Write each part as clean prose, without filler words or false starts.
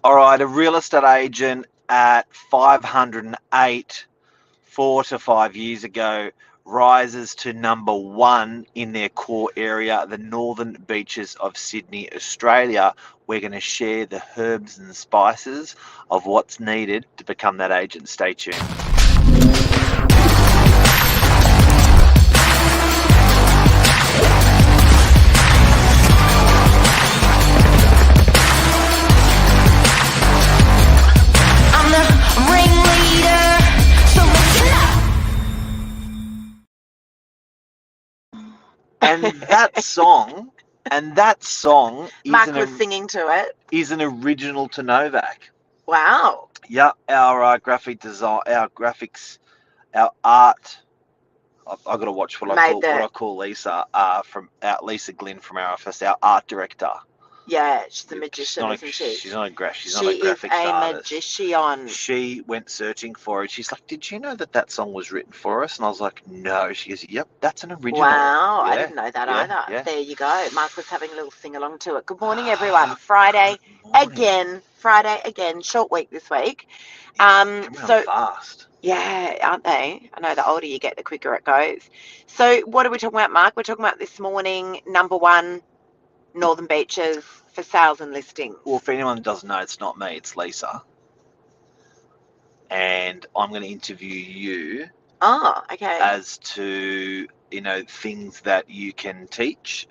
All right, a real estate agent at 508 4 to 5 years ago rises to number one in their core area, the northern beaches of Sydney, Australia. We're going to share the herbs and spices of what's needed to become that agent. Stay tuned. And that song Mark was singing to it. Is an original to Novak. Wow. Yeah, our graphic design, our graphics, our art. I've got to watch what I call Lisa Lisa Glynn from our office, our art director. Yeah, she's a magician, isn't she? She's not a graphics artist. She is a magician. She went searching for it. She's like, "Did you know that song was written for us?" And I was like, "No." She goes, "Yep, that's an original." Wow, yeah, I didn't know that either. Yeah. There you go. Mark was having a little sing along to it. Good morning, everyone. Friday again. Short week this week. So fast. Yeah, aren't they? I know the older you get, the quicker it goes. So what are we talking about, Mark? We're talking about this morning, number one, Northern Beaches for sales and listings. Well, if anyone doesn't know, it's not me, it's Lisa. And I'm going to interview you. Oh, okay. As to, things that you can teach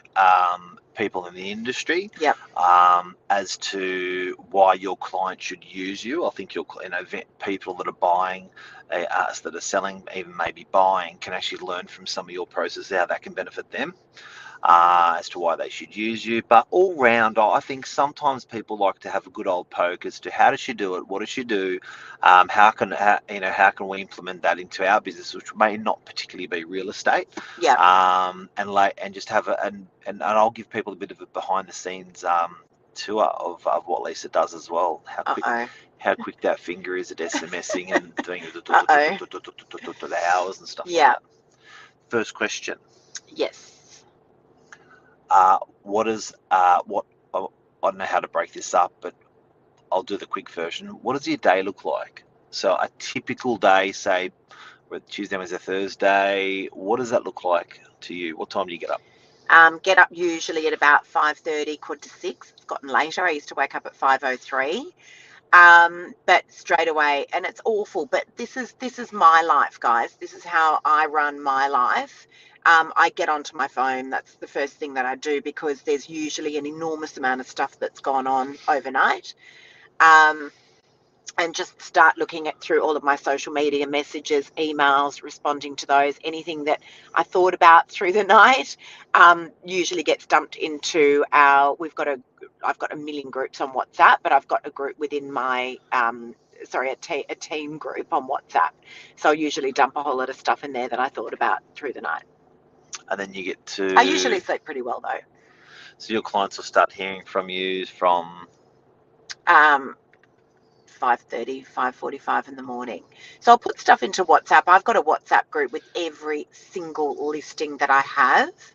people in the industry. Yep. As to why your client should use you. I think people that are buying, that are selling, even maybe buying, can actually learn from some of your processes, how that can benefit them. As to why they should use you. But all round, I think sometimes people like to have a good old poke as to how does she do it, what does she do, how can we implement that into our business, which may not particularly be real estate. Yeah. And just have and I'll give people a bit of a behind the scenes tour of what Lisa does as well. How quick that finger is at SMSing and doing the hours and stuff. Yeah. Like that. First question. Yes. I don't know how to break this up, but I'll do the quick version. What does your day look like? So a typical day, say Tuesday, Wednesday, Thursday, what does that look like to you? What time do you get up? Get up usually at about 5:30, 5:45. It's gotten later. I used to wake up at 5:03. But straight away, and it's awful, but this is my life, guys. This is how I run my life. I get onto my phone. That's the first thing that I do, because there's usually an enormous amount of stuff that's gone on overnight. And just start looking through all of my social media messages, emails, responding to those. Anything that I thought about through the night usually gets dumped into I've got a million groups on WhatsApp, but I've got a group within my a team group on WhatsApp. So I usually dump a whole lot of stuff in there that I thought about through the night. And then you get to... I usually sleep pretty well, though. So your clients will start hearing from you from... 5:30, 5:45 in the morning. So I'll put stuff into WhatsApp. I've got a WhatsApp group with every single listing that I have.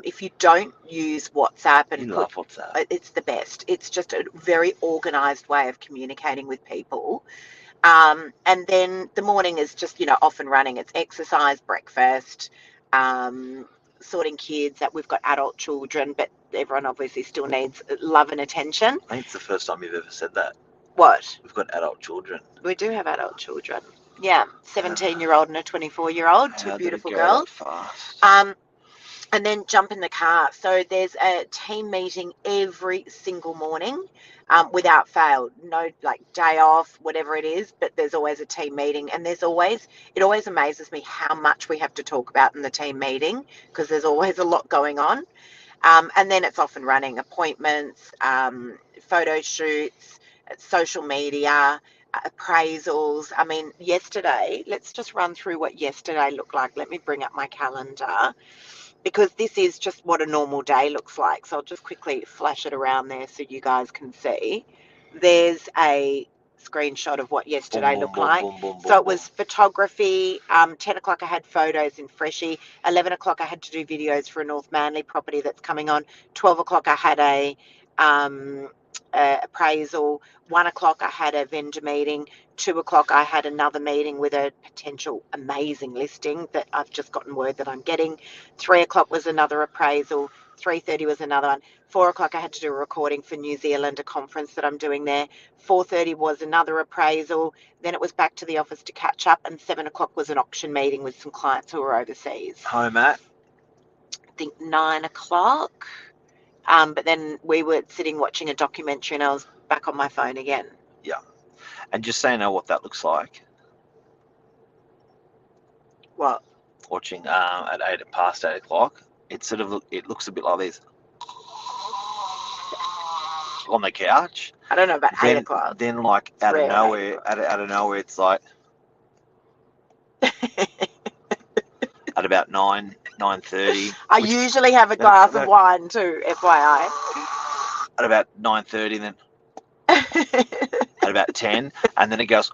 If you don't use WhatsApp, love WhatsApp. It's the best. It's just a very organized way of communicating with people. And then the morning is just, off and running. It's exercise, breakfast, sorting kids. That we've got adult children, but everyone obviously still needs love and attention. I think it's the first time you've ever said that. What? We've got adult children. We do have adult children. Yeah, 17-year-old and a 24-year-old, two beautiful girls. Fast? And then jump in the car. So there's a team meeting every single morning, without fail. No, day off, whatever it is, but there's always a team meeting. And it always amazes me how much we have to talk about in the team meeting, because there's always a lot going on. And then it's off and running. Appointments, photo shoots, social media, appraisals. I mean, yesterday, let's just run through what yesterday looked like. Let me bring up my calendar, because this is just what a normal day looks like. So I'll just quickly flash it around there so you guys can see. There's a screenshot of what yesterday looked like. So it was photography. 10 o'clock I had photos in Freshie. 11 o'clock I had to do videos for a North Manly property that's coming on. 12 o'clock I had a appraisal. 1 o'clock I had a vendor meeting. 2 o'clock I had another meeting with a potential amazing listing that I've just gotten word that I'm getting. 3 o'clock was another appraisal. 3:30 was another one. 4 o'clock I had to do a recording for New Zealand, a conference that I'm doing there. 4:30 was another appraisal. Then it was back to the office to catch up, and 7 o'clock was an auction meeting with some clients who were overseas. Home at? I think 9 o'clock. But then we were sitting watching a documentary and I was back on my phone again. Yeah. And just so you know what that looks like. What? Watching at past 8 o'clock, it looks a bit like this on the couch. I don't know about 8 o'clock. Then like out of nowhere, it's like at about 9:30. I usually have a glass of wine too, FYI. At about 9:30, then at about 10, and then it goes.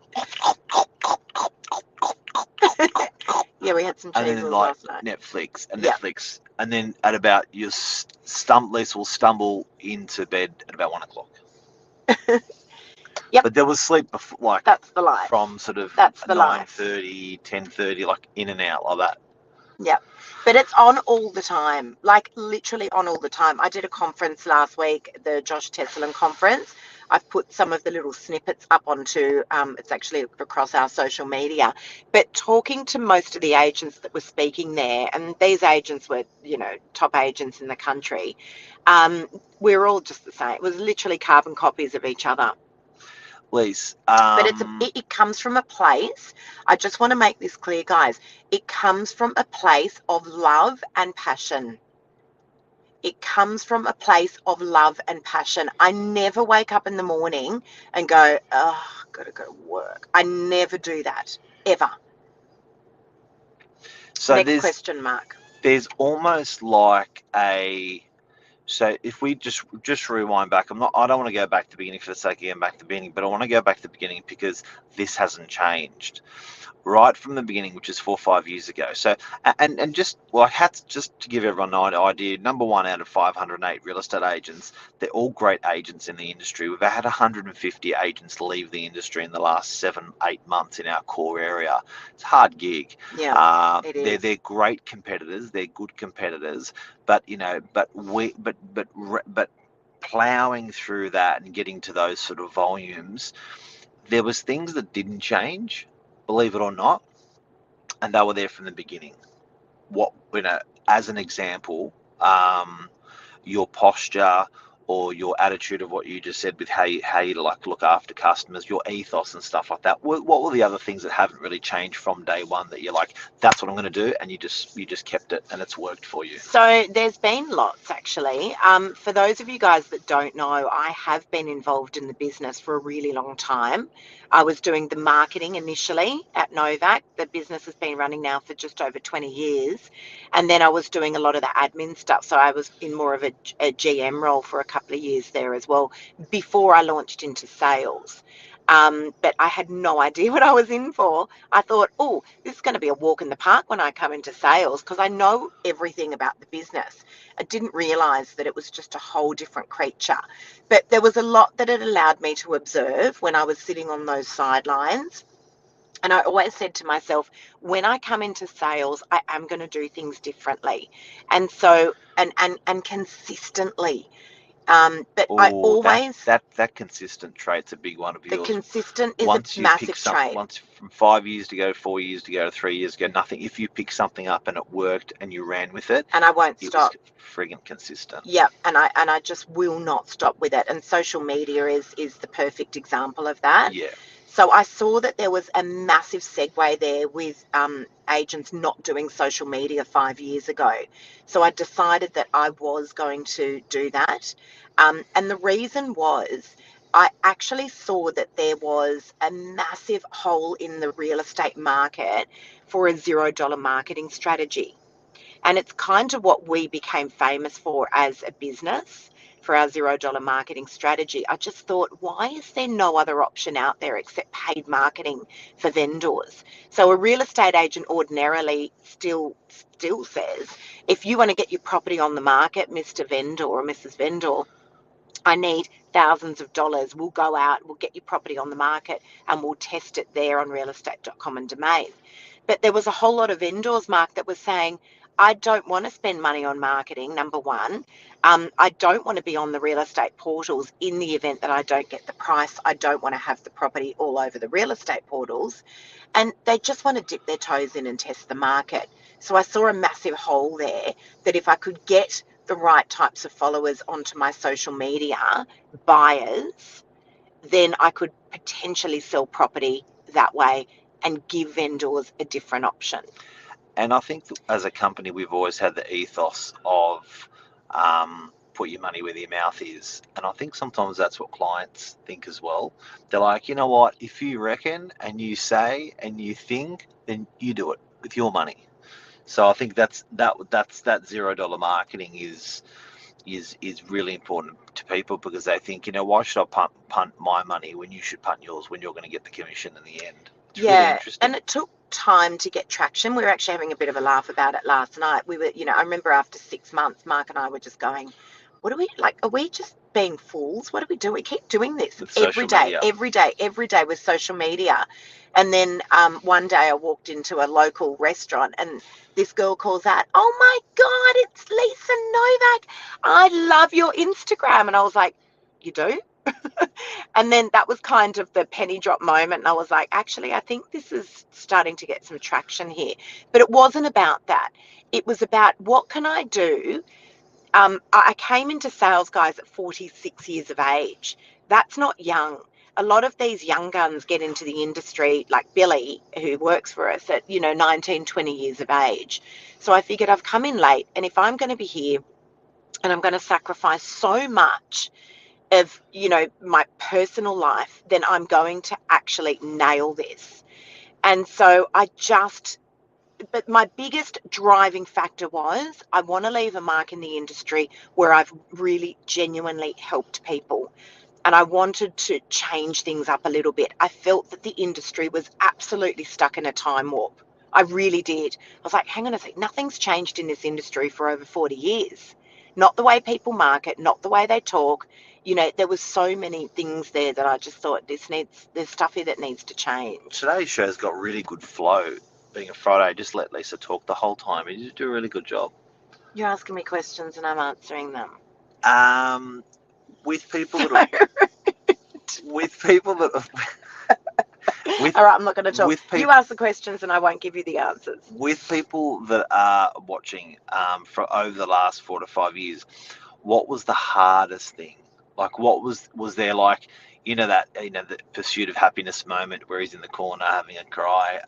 Yeah, we had some cheese and then like last night. Netflix, and then at about your Lisa will stumble into bed at about 1 o'clock. Yep. But there was sleep before, like that's the life. From sort of 9:30, 10:30, like in and out like that. Yep. But it's on all the time, like literally on all the time. I did a conference last week, the Josh Tesselin conference. I've put some of the little snippets up onto, it's actually across our social media. But talking to most of the agents that were speaking there, and these agents were, top agents in the country, we're all just the same. It was literally carbon copies of each other. Lise, but it comes from a place. I just want to make this clear, guys. It comes from a place of love and passion. It comes from a place of love and passion. I never wake up in the morning and go, oh, I've got to go to work. I never do that, ever. So next question, Mark. There's almost like so if we just rewind back, I don't want to go back to the beginning for the sake of going back to the beginning, but I want to go back to the beginning because this hasn't changed right from the beginning, which is 4 or 5 years ago. So, and just just to give everyone an idea, number 1 out of 508 real estate agents, they're all great agents in the industry. We've had 150 agents leave the industry in the last 7-8 months in our core area. It's a hard gig. Yeah, it is. They're great competitors. They're good competitors, but plowing through that and getting to those sort of volumes, there was things that didn't change, believe it or not, and they were there from the beginning. As an example, your posture or your attitude of what you just said with how you like look after customers, your ethos and stuff like that. What were the other things that haven't really changed from day one that you're like, that's what I'm going to do, and you just kept it and it's worked for you? So there's been lots, actually. For those of you guys that don't know, I have been involved in the business for a really long time. I was doing the marketing initially at Novak. The business has been running now for just over 20 years. And then I was doing a lot of the admin stuff. So I was in more of a GM role for a couple of years there as well, before I launched into sales. But I had no idea what I was in for. I thought, oh, this is going to be a walk in the park when I come into sales, because I know everything about the business. I didn't realize that it was just a whole different creature. But there was a lot that it allowed me to observe when I was sitting on those sidelines. And I always said to myself, when I come into sales, I am going to do things differently. And so, and consistently. But I always... That consistent trait's a big one of yours. The consistent is a massive trait. Once from 5 years ago, 4 years ago, 3 years ago, nothing. If you pick something up and it worked and you ran with it, and I won't stop. It was friggin' consistent. Yeah, and I just will not stop with it. And social media is the perfect example of that. Yeah. So I saw that there was a massive segue there with agents not doing social media 5 years ago. So I decided that I was going to do that. And the reason was I actually saw that there was a massive hole in the real estate market for a $0 marketing strategy. And it's kind of what we became famous for as a business, for our $0 marketing strategy. I just thought, why is there no other option out there except paid marketing for vendors? So a real estate agent ordinarily still says, if you want to get your property on the market, Mr. Vendor or Mrs. Vendor, I need thousands of dollars. We'll go out, we'll get your property on the market, and we'll test it there on realestate.com and Domain. But there was a whole lot of vendors, Mark, that was saying, I don't want to spend money on marketing, number one. I don't want to be on the real estate portals in the event that I don't get the price. I don't want to have the property all over the real estate portals. And they just want to dip their toes in and test the market. So I saw a massive hole there, that if I could get the right types of followers onto my social media, buyers, then I could potentially sell property that way and give vendors a different option. And I think as a company, we've always had the ethos of put your money where your mouth is. And I think sometimes that's what clients think as well. They're like, you know what, if you reckon and you say and you think, then you do it with your money. So I think that $0 marketing is really important to people, because they think, you know, why should I punt my money when you should punt yours, when you're going to get the commission in the end? It's really interesting. And it took time to get traction. We were actually having a bit of a laugh about it last night. We were, I remember after 6 months, Mark and I were just going, what are we, like, are we just being fools? What do we do? We keep doing this every day with social media. And then one day I walked into a local restaurant and this girl calls out, oh my God, it's Lisa Novak. I love your Instagram. And I was like, you do? And then that was kind of the penny drop moment. And I was like, actually, I think this is starting to get some traction here. But it wasn't about that. It was about, what can I do? I came into sales, guys, at 46 years of age. That's not young. A lot of these young guns get into the industry, like Billy, who works for us, at 19, 20 years of age. So I figured I've come in late, and if I'm going to be here and I'm going to sacrifice so much of my personal life, then I'm going to actually nail this. And so but my biggest driving factor was, I want to leave a mark in the industry where I've really genuinely helped people. And I wanted to change things up a little bit. I felt that the industry was absolutely stuck in a time warp. I really did. I was like, hang on a sec, nothing's changed in this industry for over 40 years. Not the way people market, not the way they talk. There was so many things there that I just thought, there's stuff here that needs to change. Today's show's got really good flow. Being a Friday, just let Lisa talk the whole time. You do a really good job. You're asking me questions and I'm answering them. With people that are, with people that are, all right, I'm not going to talk. You ask the questions and I won't give you the answers. With people that are watching for over the last 4 to 5 years, what was the hardest thing? Like, what was there, like, the pursuit of happiness moment where he's in the corner having a cry?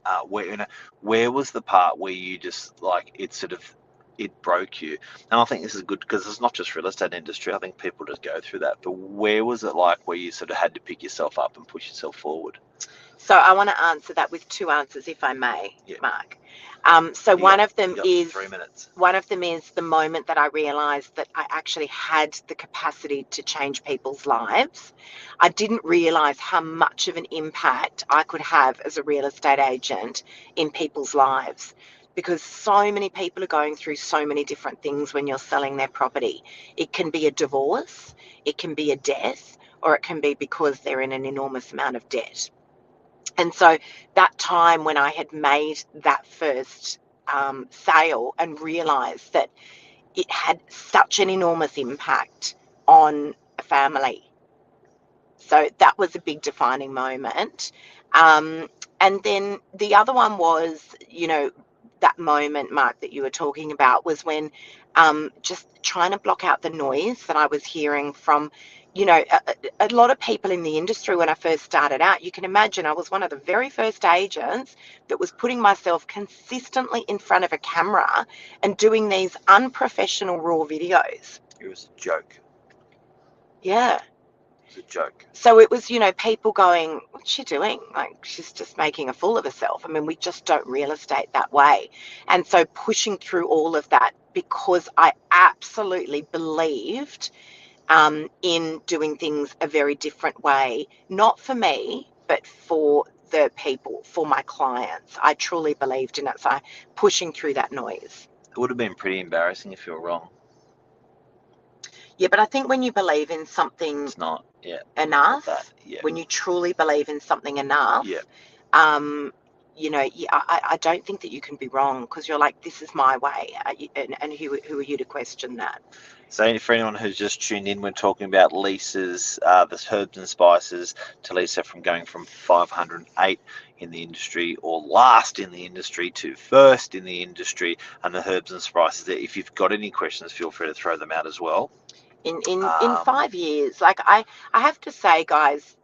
Where was the part where you just, like, it broke you? And I think this is good because it's not just real estate industry. I think people just go through that. But where was it, like, where you sort of had to pick yourself up and push yourself forward? So I want to answer that with 2 answers, if I may, yeah. Mark. So one of them is 3 minutes. One of them is the moment that I realized that I actually had the capacity to change people's lives. I didn't realize how much of an impact I could have as a real estate agent in people's lives, because so many people are going through so many different things when you're selling their property. It can be a divorce, it can be a death, or it can be because they're in an enormous amount of debt. And so that time when I had made that first sale and realized that it had such an enormous impact on a family. So that was a big defining moment. And then the other one was, that moment, Mark, that you were talking about, was when just trying to block out the noise that I was hearing from, a lot of people in the industry. When I first started out, you can imagine I was one of the very first agents that was putting myself consistently in front of a camera and doing these unprofessional raw videos. It was a joke. Yeah. It was a joke. So it was, people going, what's she doing? Like, she's just making a fool of herself. I mean, we just don't real estate that way. And so pushing through all of that, because I absolutely believed in doing things a very different way, not for me, but for the people, for my clients. I truly believed in it. So pushing through that noise. It would have been pretty embarrassing if you were wrong. Yeah, but I think when you believe in something It's not. Yeah. enough, Not that. Yeah. when you truly believe in something enough, Yeah. you know, I don't think that you can be wrong, because you're like, this is my way, and who are you to question that? So for anyone who's just tuned in, we're talking about Lisa's, the herbs and spices to Lisa, from going from 508 in the industry, or last in the industry, to first in the industry, and the herbs and spices. If you've got any questions, feel free to throw them out as well. In 5 years, like I have to say, guys,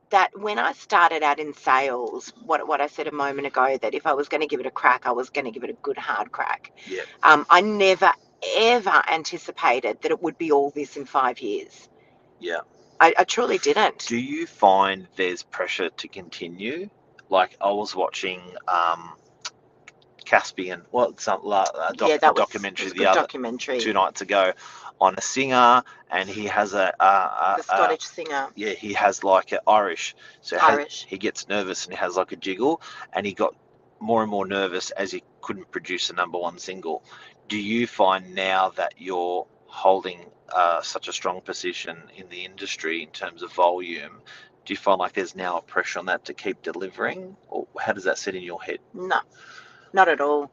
that when I started out in sales, what I said a moment ago, that if I was going to give it a crack, I was going to give it a good hard crack. Yeah. I never ever anticipated that it would be all this in 5 years. Yeah. I truly didn't. Do you find there's pressure to continue? Like, I was watching Caspian, Yeah, that was documentary a good documentary. 2 nights ago, on a singer, and he has the Scottish singer. Yeah, he has like an Irish. So Irish. he gets nervous and he has like a jiggle, and he got more and more nervous as he couldn't produce a #1 single. Do you find now that you're holding such a strong position in the industry in terms of volume? Do you find like there's now a pressure on that to keep delivering, or how does that sit in your head? No, not at all.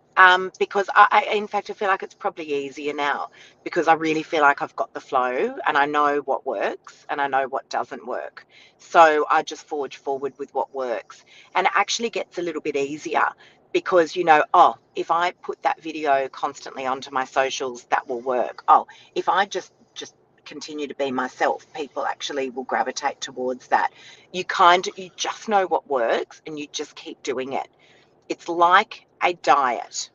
Because in fact, I feel like it's probably easier now, because I really feel like I've got the flow, and I know what works and I know what doesn't work. So I just forge forward with what works, and it actually gets a little bit easier, because you know, oh, if I put that video constantly onto my socials, that will work. Oh, if I just continue to be myself, people actually will gravitate towards that. You just know what works, and you just keep doing it. It's like a diet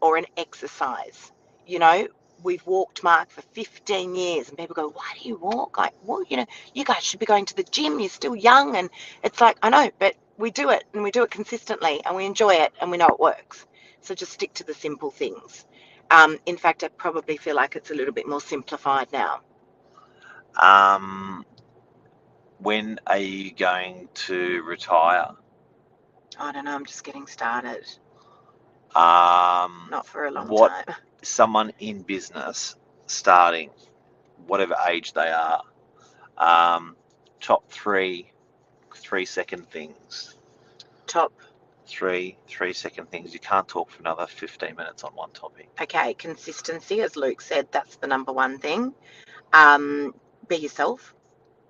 or an exercise. You know, we've walked, Mark, for 15 years, and people go, why do you walk? Like, well, you know, you guys should be going to the gym. You're still young. And it's like, I know, but we do it, and we do it consistently, and we enjoy it, and we know it works. So just stick to the simple things. In fact, I probably feel like it's a little bit more simplified now. When are you going to retire? I don't know. I'm just getting started. Um, Not for a long what time. someone in business starting, whatever age they are, top 3-second things. Top. 3-second things. You can't talk for another 15 minutes on one topic. Okay, consistency, as Luke said, that's the #1 thing. Be yourself.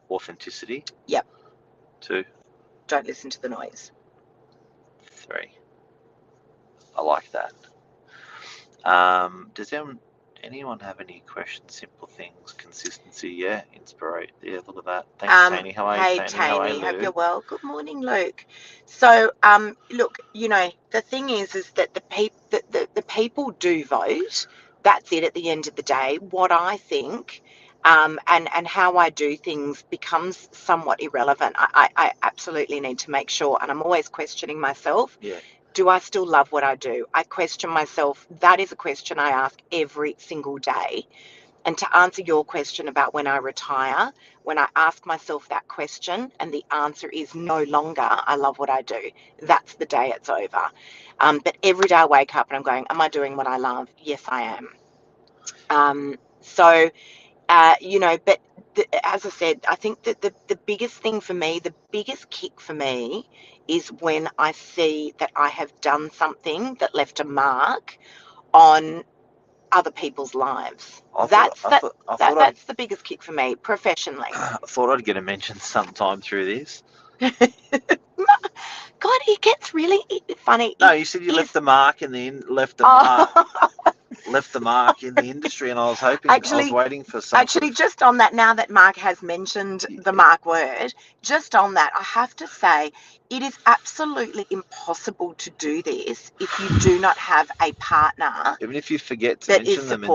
Authenticity. Yep. 2. Don't listen to the noise. 3. I like that. Does anyone have any questions? Simple things, consistency, yeah, inspiration. Yeah, look at that. Thanks, Tani. How are you, Hey, Tani, hope you're well. Good morning, Luke. So, look, you know, the thing is that the people do vote. That's it at the end of the day. What I think, and how I do things becomes somewhat irrelevant. I absolutely need to make sure, and I'm always questioning myself. Yeah. Do I still love what I do? I question myself. That is a question I ask every single day. And to answer your question about when I retire, when I ask myself that question and the answer is no longer I love what I do, that's the day it's over. But every day I wake up and I'm going, am I doing what I love? Yes, I am. You know, but as I said, I think that the biggest thing for me, the biggest kick for me, is when I see that I have done something that left a mark on other people's lives. That's the biggest kick for me professionally. I thought I'd get a mention sometime through this. God, it gets really funny. No, you said you left the mark in the left the mark in the industry, and I was hoping, I was waiting for something. Actually, just on that, now that Mark has mentioned the mark word, just on that, I have to say, it is absolutely impossible to do this if you do not have a partner. Even if you forget to mention them the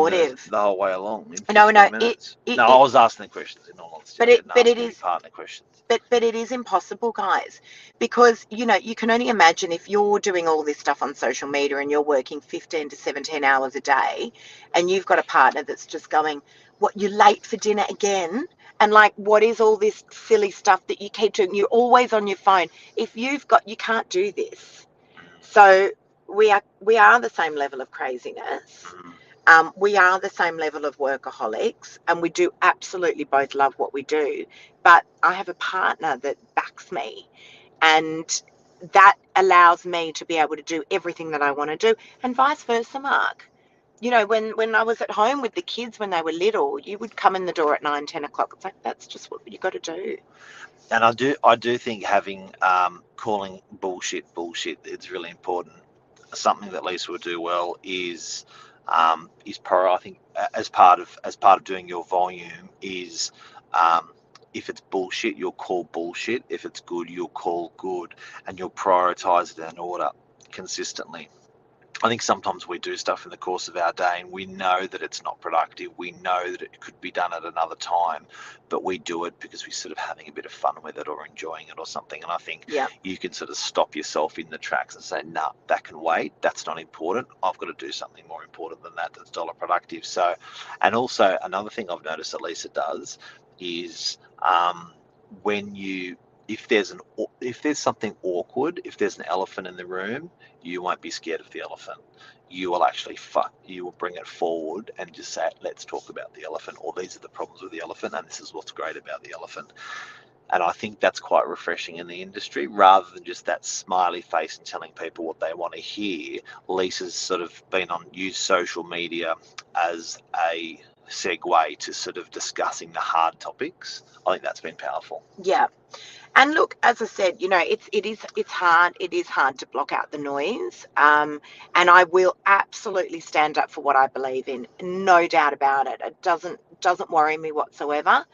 whole way along. No, I was asking the questions in all honesty. But it is partner questions. But it is impossible, guys, because, you know, you can only imagine if you're doing all this stuff on social media and you're working 15 to 17 hours a day, and you've got a partner that's just going, what, you're late for dinner again? And like, what is all this silly stuff that you keep doing? You're always on your phone. If you can't do this. So we are the same level of craziness. We are the same level of workaholics, and we do absolutely both love what we do. But I have a partner that backs me, and that allows me to be able to do everything that I want to do, and vice versa, Mark. You know, when I was at home with the kids when they were little, you would come in the door at 9, 10 o'clock. It's like, that's just what you got to do. And I do think having calling bullshit, it's really important. Something that Lisa would do well is I think as part of doing your volume is if it's bullshit, you'll call bullshit. If it's good, you'll call good, and you'll prioritize it in order consistently. I think sometimes we do stuff in the course of our day and we know that it's not productive. We know that it could be done at another time, but we do it because we're sort of having a bit of fun with it or enjoying it or something. And I think you can sort of stop yourself in the tracks and say, nah, that can wait. That's not important. I've got to do something more important than that that's dollar productive. So, and also another thing I've noticed that Lisa does is when you, if there's something awkward, if there's an elephant in the room, you won't be scared of the elephant. You will bring it forward and just say, let's talk about the elephant, or these are the problems with the elephant, and this is what's great about the elephant. And I think that's quite refreshing in the industry, rather than just that smiley face and telling people what they want to hear. Lisa's sort of used social media as a segue to sort of discussing the hard topics. I think that's been powerful. Yeah. And look, as I said, you know, it's hard. It is hard to block out the noise. And I will absolutely stand up for what I believe in. No doubt about it. It doesn't worry me whatsoever.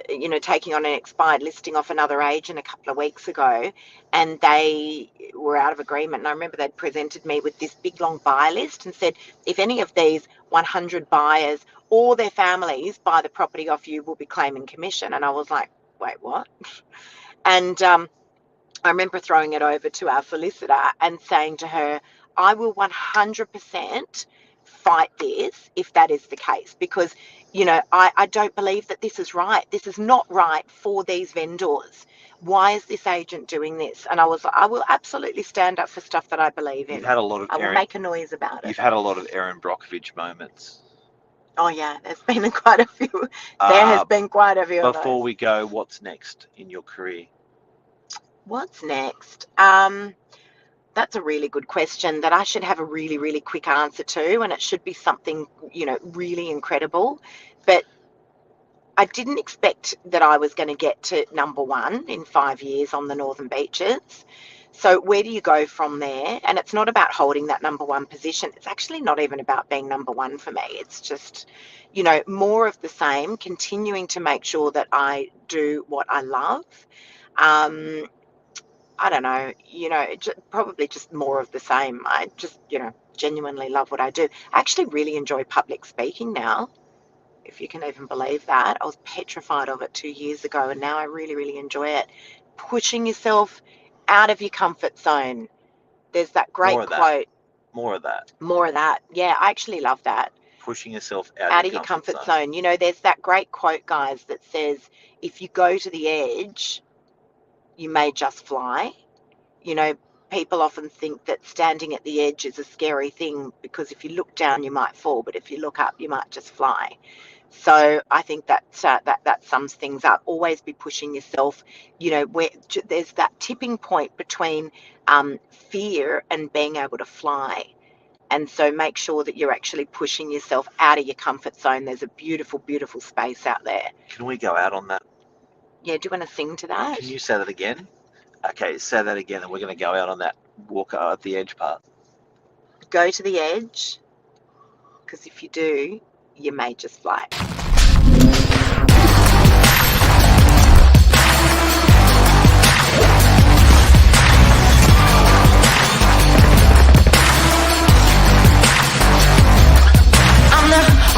You know, taking on an expired listing off another agent a couple of weeks ago, and they were out of agreement. And I remember they'd presented me with this big long buy list and said, if any of these 100 buyers or their families buy the property off you, we'll be claiming commission. And I was like, wait, what? And I remember throwing it over to our solicitor and saying to her, I will 100% fight this if that is the case, because, you know, I don't believe that this is right. This is not right for these vendors. Why is this agent doing this? And I was like, I will absolutely stand up for stuff that I believe in. You've had a lot of I will make a noise about it. You've had a lot of Erin Brockovich moments. Oh yeah, there's been quite a few. There has been quite a few. Before we go, what's next in your career? What's next? That's a really good question that I should have a really, really quick answer to, and it should be something, you know, really incredible. But I didn't expect that I was going to get to #1 in 5 years on the Northern Beaches. So where do you go from there? And it's not about holding that #1 position. It's actually not even about being #1 for me. It's just, you know, more of the same, continuing to make sure that I do what I love. I don't know, you know, probably just more of the same. I just, you know, genuinely love what I do. I actually really enjoy public speaking now, if you can even believe that. I was petrified of it 2 years ago, and now I really, really enjoy it. Pushing yourself out of your comfort zone. There's that great quote. More of that. More of that. Yeah, I actually love that. Pushing yourself out of your comfort zone. You know, there's that great quote, guys, that says, if you go to the edge, you may just fly. You know, people often think that standing at the edge is a scary thing, because if you look down, you might fall, but if you look up, you might just fly. So I think that sums things up. Always be pushing yourself. You know, where there's that tipping point between fear and being able to fly. And so make sure that you're actually pushing yourself out of your comfort zone. There's a beautiful, beautiful space out there. Can we go out on that? Yeah, do you want to sing to that? Can you say that again? Okay, say that again, and we're going to go out on that walk at the edge part. Go to the edge, because if you do, you may just fly.